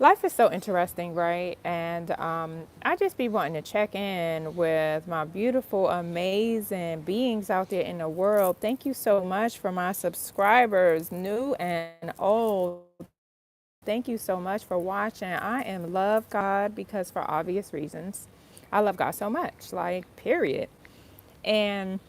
Life is so interesting, right? And I just be wanting to check in with my beautiful, amazing beings out there in the world. Thank you so much for my subscribers, new and old. Thank you so much for watching. I am love God because for obvious reasons. I love God so much, like, period. And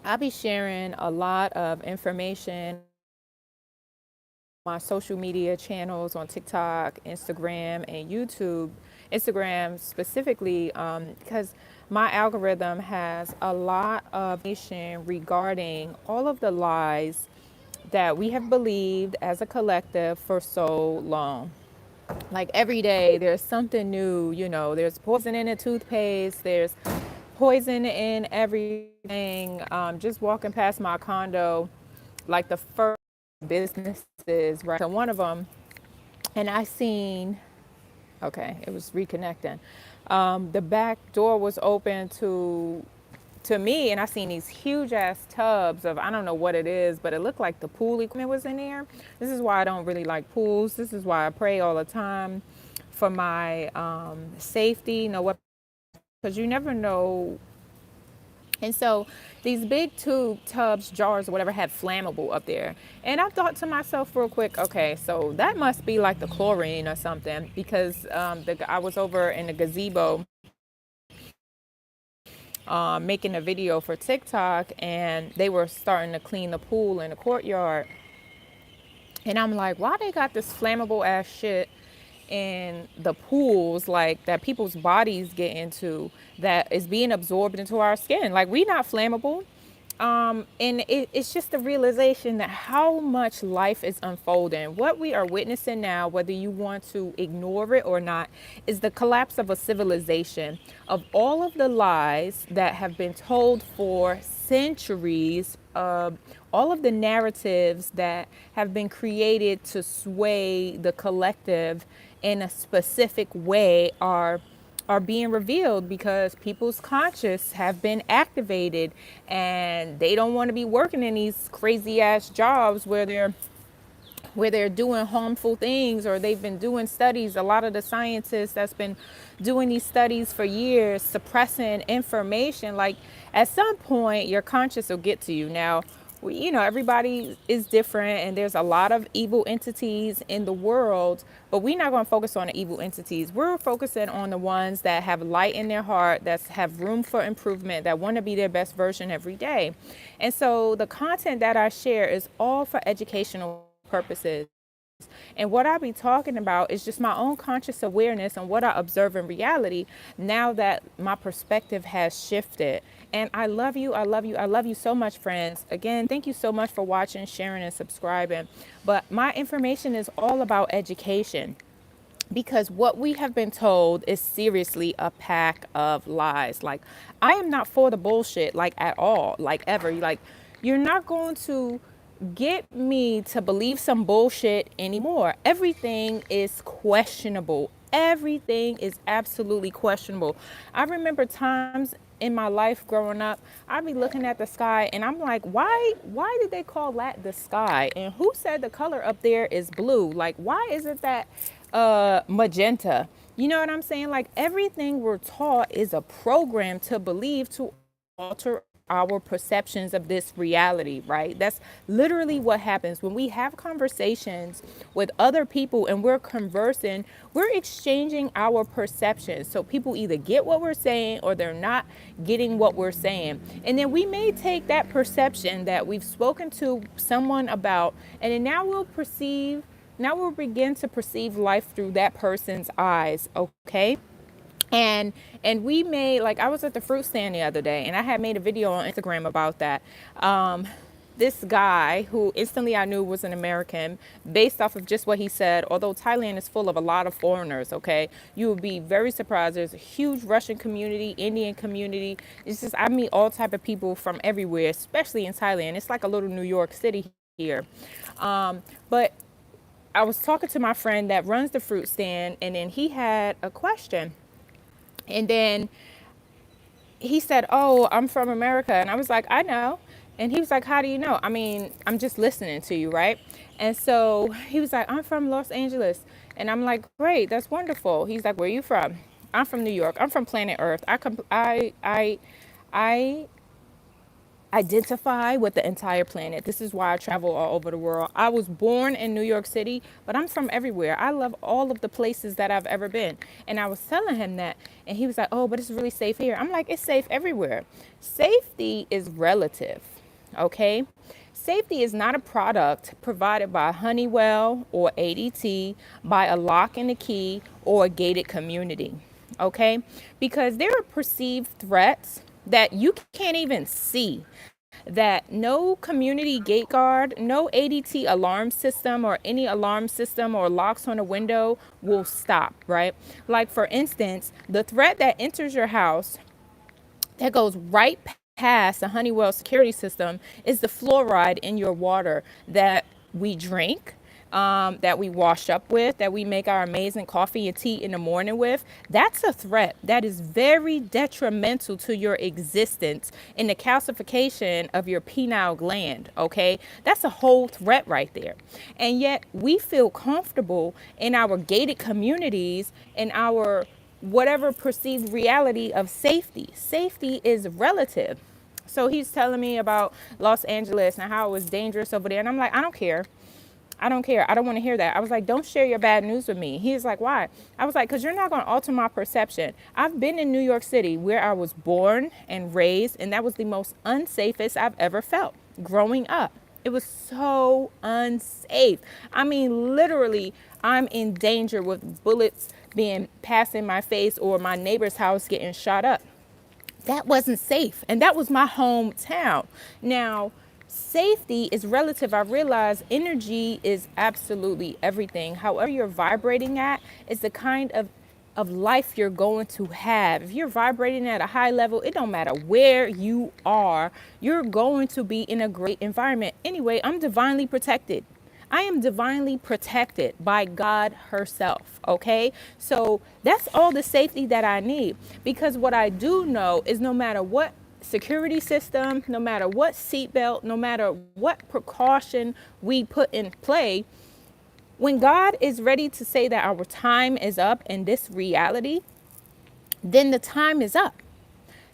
I'll be sharing a lot of information my social media channels on TikTok, Instagram, and YouTube. Instagram specifically, because my algorithm has a lot of information regarding all of the lies that we have believed as a collective for so long. Like every day, there's something new, there's poison in the toothpaste, there's poison in everything. Just walking past my condo, like the first businesses, right? So one of them, and I seen, okay, it was reconnecting. The back door was open to me, and I seen these huge ass tubs of, I don't know what it is, but it looked like the pool equipment was in there. This is why I don't really like pools. This is why I pray all the time for my safety. No weapon, because you never know. And so these big tube tubs, jars, or whatever, had flammable up there. And I thought to myself real quick, okay, so that must be like the chlorine or something, because I was over in the gazebo making a video for TikTok, and they were starting to clean the pool in the courtyard. And I'm like, why they got this flammable ass shit in the pools, like that people's bodies get into, that is being absorbed into our skin? Like, we not flammable. And it's just the realization that how much life is unfolding. What we are witnessing now, whether you want to ignore it or not, is the collapse of a civilization, of all of the lies that have been told for centuries, all of the narratives that have been created to sway the collective in a specific way are being revealed, because people's conscious have been activated, and they don't want to be working in these crazy ass jobs where they're doing harmful things, or they've been doing studies. A lot of the scientists that's been doing these studies for years, suppressing information. Like, at some point, your conscience will get to you. Now, everybody is different, and there's a lot of evil entities in the world, but we're not going to focus on the evil entities. We're focusing on the ones that have light in their heart, that have room for improvement, that want to be their best version every day. And so the content that I share is all for educational purposes. And what I be talking about is just my own conscious awareness and what I observe in reality now that my perspective has shifted. And I love you. I love you. I love you so much, friends. Again, thank you so much for watching, sharing, and subscribing. But my information is all about education, because what we have been told is seriously a pack of lies. Like, I am not for the bullshit, like, at all, like, ever. Like, you're not going to get me to believe some bullshit anymore. Everything is questionable. Everything is absolutely questionable. I remember times in my life growing up, I'd be looking at the sky and I'm like, why did they call that the sky? And who said the color up there is blue? Like, why isn't that magenta? You know what I'm saying? Like, everything we're taught is a program to believe, to alter our perceptions of this reality, right? That's literally what happens when we have conversations with other people and we're conversing. We're exchanging our perceptions. So people either get what we're saying or they're not getting what we're saying. And then we may take that perception that we've spoken to someone about, and then now we'll begin to perceive life through that person's eyes, okay? And we made, like, I was at the fruit stand the other day and I had made a video on Instagram about that. This guy who instantly I knew was an American based off of just what he said, although Thailand is full of a lot of foreigners, okay? You would be very surprised. There's a huge Russian community, Indian community. It's just, I meet all type of people from everywhere, especially in Thailand. It's like a little New York City here. But I was talking to my friend that runs the fruit stand, and then he had a question. And then he said, "Oh, I'm from America." And I was like, "I know." And he was like, how do you know? I mean, I'm just listening to you, right? And so he was like, I'm from Los Angeles. And I'm like, great, that's wonderful. He's like, where are you from? I'm from New York. I'm from planet Earth. I identify with the entire planet. This is why I travel all over the world. I was born in New York City, but I'm from everywhere. I love all of the places that I've ever been. And I was telling him that, and he was like, oh, but it's really safe here. I'm like, it's safe everywhere. Safety is relative, okay? Safety is not a product provided by Honeywell or ADT, by a lock and a key or a gated community, okay? Because there are perceived threats that you can't even see, that no community gate guard, no ADT alarm system or any alarm system or locks on a window will stop, right? Like for instance, the threat that enters your house that goes right past the Honeywell security system is the fluoride in your water that we drink, that we wash up with, that we make our amazing coffee and tea in the morning with. That's a threat that is very detrimental to your existence in the calcification of your pineal gland, okay? That's a whole threat right there. And yet we feel comfortable in our gated communities, in our whatever perceived reality of safety. Safety is relative. So he's telling me about Los Angeles and how it was dangerous over there. And I'm like, I don't care. I don't care. I don't want to hear that. I was like, don't share your bad news with me. He's like, why? I was like, because you're not going to alter my perception. I've been in New York City where I was born and raised, and that was the most unsafest I've ever felt growing up. It was so unsafe. I mean, literally, I'm in danger with bullets being passed in my face or my neighbor's house getting shot up. That wasn't safe. And that was my hometown. Now, safety is relative. I realize energy is absolutely everything. However you're vibrating at is the kind of life you're going to have. If you're vibrating at a high level, it don't matter where you are, you're going to be in a great environment. Anyway, I'm divinely protected. I am divinely protected by God herself, okay? So that's all the safety that I need, because what I do know is no matter what security system, no matter what seatbelt, no matter what precaution we put in play, when God is ready to say that our time is up in this reality, then the time is up.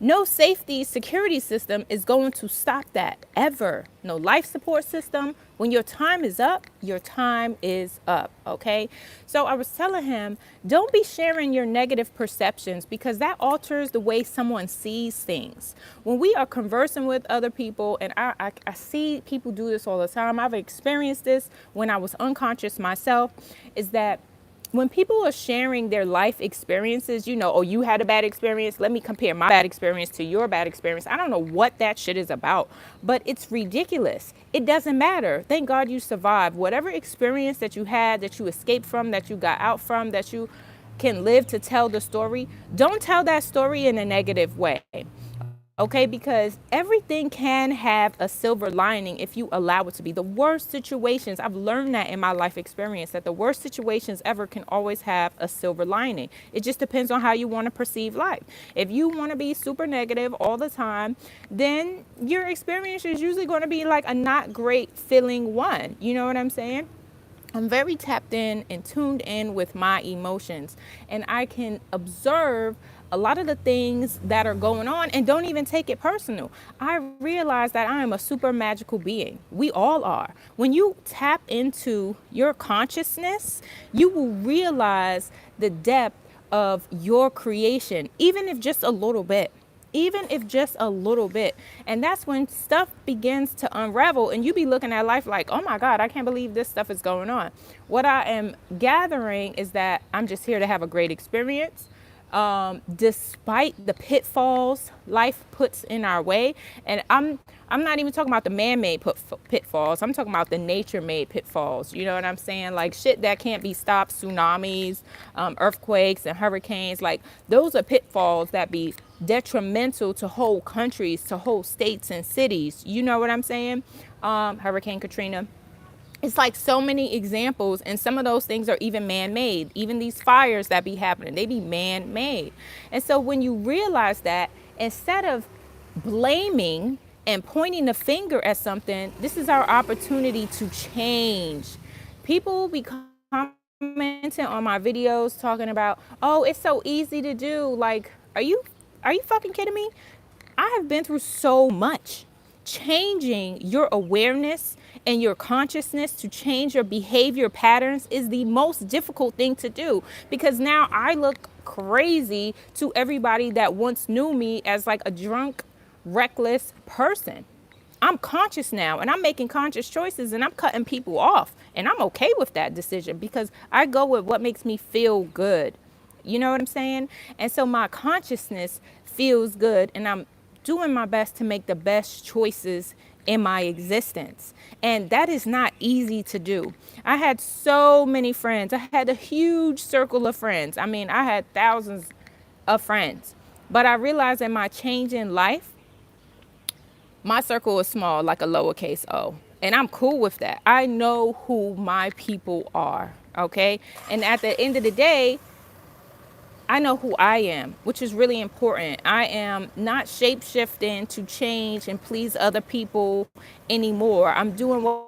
No safety security system is going to stop that ever. No life support system. When your time is up, your time is up, okay? So I was telling him, don't be sharing your negative perceptions, because that alters the way someone sees things. When we are conversing with other people, and I see people do this all the time, I've experienced this when I was unconscious myself, is that when people are sharing their life experiences, you know, oh, you had a bad experience, let me compare my bad experience to your bad experience. I don't know what that shit is about, but it's ridiculous. It doesn't matter. Thank God you survived. Whatever experience that you had, that you escaped from, that you got out from, that you can live to tell the story, don't tell that story in a negative way. Okay, because everything can have a silver lining if you allow it to be. The worst situations, I've learned that in my life experience, that the worst situations ever can always have a silver lining. It just depends on how you want to perceive life. If you want to be super negative all the time, then your experience is usually going to be like a not great feeling one. You know what I'm saying? I'm very tapped in and tuned in with my emotions, and I can observe a lot of the things that are going on and don't even take it personal. I realize that I am a super magical being. We all are. When you tap into your consciousness, you will realize the depth of your creation, even if just a little bit. Even if just a little bit. And that's when stuff begins to unravel and you be looking at life like, oh my God, I can't believe this stuff is going on. What I am gathering is that I'm just here to have a great experience. Despite the pitfalls life puts in our way. And I'm not even talking about the man-made pitfalls. I'm talking about the nature-made pitfalls. You know what I'm saying? Like shit that can't be stopped, tsunamis, earthquakes and hurricanes. Like those are pitfalls that be detrimental to whole countries, to whole states and cities. You know what I'm saying? Hurricane Katrina. It's like so many examples, and some of those things are even man-made. Even these fires that be happening, they be man-made. And so when you realize that, instead of blaming and pointing the finger at something, this is our opportunity to change. People be commenting on my videos talking about, oh, it's so easy to do. Like, are you fucking kidding me? I have been through so much. Changing your awareness and your consciousness to change your behavior patterns is the most difficult thing to do, because now I look crazy to everybody that once knew me as like a drunk, reckless person. I'm conscious now and I'm making conscious choices and I'm cutting people off, and I'm okay with that decision because I go with what makes me feel good. You know what I'm saying? And so my consciousness feels good and I'm doing my best to make the best choices in my existence. And that is not easy to do. I had so many friends. I had a huge circle of friends. I mean, I had thousands of friends. But I realized in my change in life, my circle is small, like a lowercase o. And I'm cool with that. I know who my people are, okay? And at the end of the day, I know who I am, which is really important. I am not shape-shifting to change and please other people anymore. I'm doing what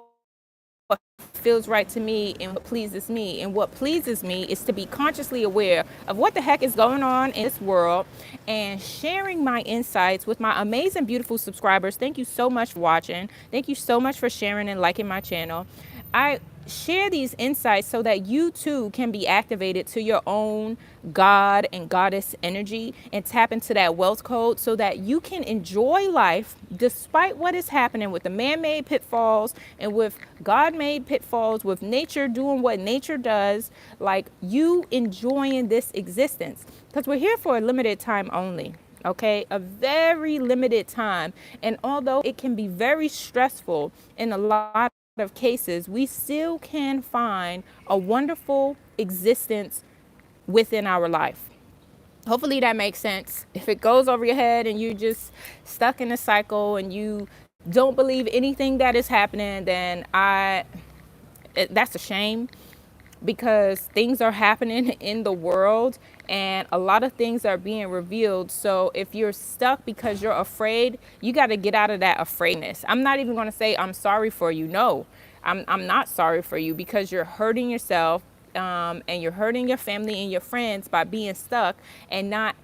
feels right to me and what pleases me. And what pleases me is to be consciously aware of what the heck is going on in this world and sharing my insights with my amazing, beautiful subscribers. Thank you so much for watching. Thank you so much for sharing and liking my channel. I share these insights so that you too can be activated to your own God and goddess energy and tap into that wealth code so that you can enjoy life despite what is happening with the man-made pitfalls and with God-made pitfalls, with nature doing what nature does, like you enjoying this existence, because we're here for a limited time only. Okay, a very limited time. And although it can be very stressful in a lot of cases, we still can find a wonderful existence within our life. Hopefully that makes sense. If it goes over your head and you're just stuck in a cycle and you don't believe anything that is happening, then that's a shame, because things are happening in the world and a lot of things are being revealed. So if you're stuck because you're afraid, you got to get out of that afraidness. I'm not even going to say I'm sorry for you. No, I'm not sorry for you, because you're hurting yourself and you're hurting your family and your friends by being stuck and not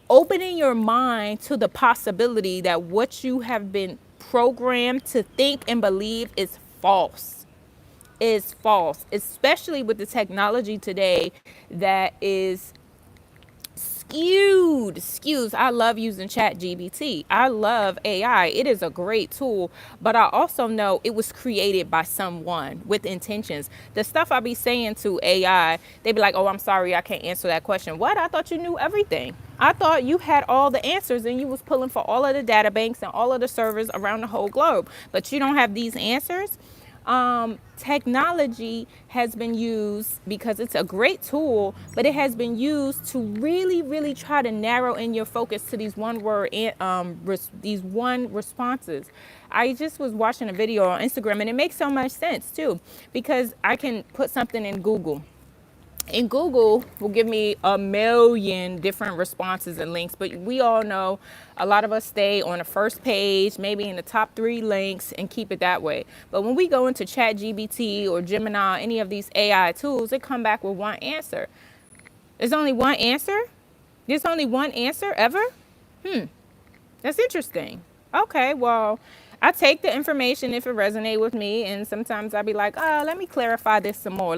opening your mind to the possibility that what you have been programmed to think and believe is false. Is false, especially with the technology today that is skewed. I love using ChatGPT. I love AI. It is a great tool, but I also know it was created by someone with intentions. The stuff I be saying to AI, they be like, oh, I'm sorry, I can't answer that question. What? I thought you knew everything. I thought you had all the answers and you was pulling for all of the data banks and all of the servers around the whole globe, but you don't have these answers. Technology has been used because it's a great tool, but it has been used to really, really try to narrow in your focus to these these one responses. I just was watching a video on Instagram and it makes so much sense too, because I can put something in Google. And Google will give me a million different responses and links, but we all know a lot of us stay on the first page, maybe in the top 3 links, and keep it that way. But when we go into ChatGPT or Gemini, any of these AI tools, they come back with one answer. There's only one answer? There's only one answer ever? That's interesting. Okay, well, I take the information if it resonates with me, and sometimes I'll be like, oh, let me clarify this some more.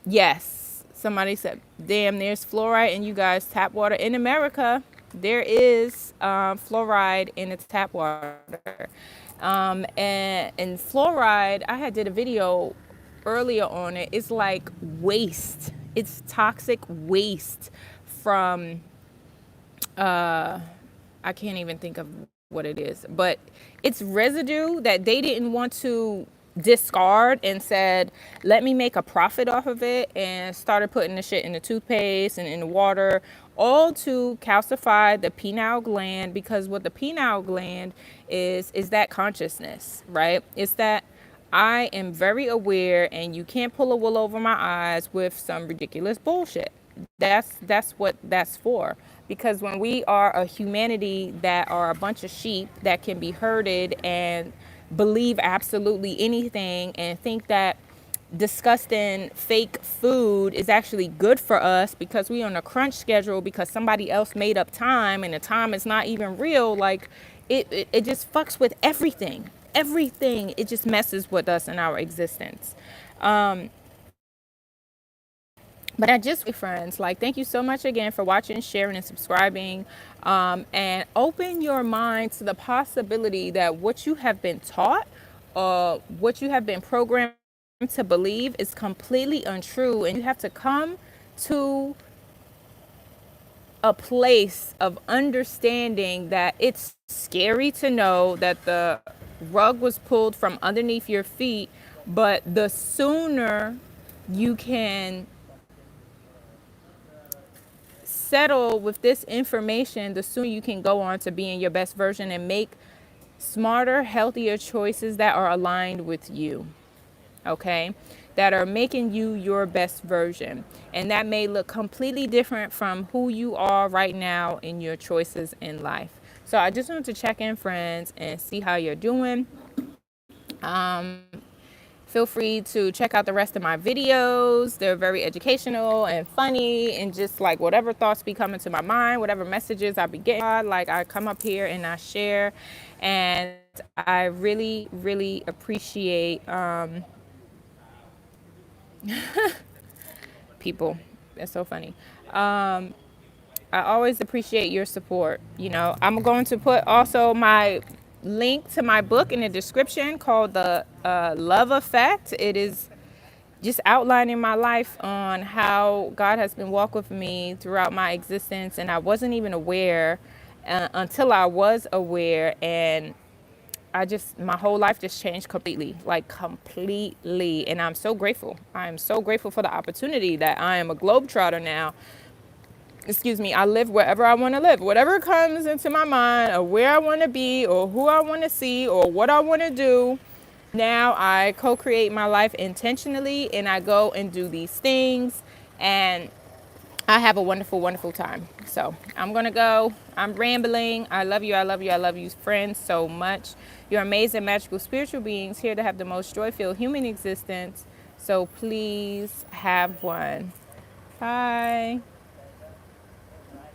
Yes, somebody said, damn, there's fluoride in you guys' tap water. In America, there is fluoride in its tap water. And fluoride, I had did a video earlier on it. It's like waste. It's toxic waste from, I can't even think of what it is, but it's residue that they didn't want to discard and said, let me make a profit off of it, and started putting the shit in the toothpaste and in the water, all to calcify the pineal gland, because what the pineal gland is that consciousness, right? It's that I am very aware and you can't pull a wool over my eyes with some ridiculous bullshit. That's what that's for. Because when we are a humanity that are a bunch of sheep that can be herded and believe absolutely anything and think that disgusting fake food is actually good for us because we on a crunch schedule because somebody else made up time and the time is not even real, like it just fucks with everything. It just messes with us in our existence. But I just, friends, like, thank you so much again for watching, sharing, and subscribing. And open your mind to the possibility that what you have been taught, what you have been programmed to believe is completely untrue. And you have to come to a place of understanding that it's scary to know that the rug was pulled from underneath your feet, but the sooner you can settle with this information, the sooner you can go on to being your best version and make smarter, healthier choices that are aligned with you, okay? That are making you your best version. And that may look completely different from who you are right now in your choices in life. So I just wanted to check in, friends, and see how you're doing. Feel free to check out the rest of my videos. They're very educational and funny, and just like whatever thoughts be coming to my mind, whatever messages I be getting, like I come up here and I share. And I really, really appreciate people. It's so funny. I always appreciate your support. You know, I'm going to put also my link to my book in the description called The Love Effect. It is just outlining my life on how God has been walking with me throughout my existence. And I wasn't even aware until I was aware. And my whole life just changed completely, like completely. And I'm so grateful. I am so grateful for the opportunity that I am a globetrotter now. Excuse me, I live wherever I want to live. Whatever comes into my mind or where I want to be or who I want to see or what I want to do, now I co-create my life intentionally and I go and do these things and I have a wonderful, wonderful time. So I'm going to go. I'm rambling. I love you. I love you. I love you, friends, so much. You're amazing, magical, spiritual beings here to have the most joy-filled human existence. So please have one. Bye.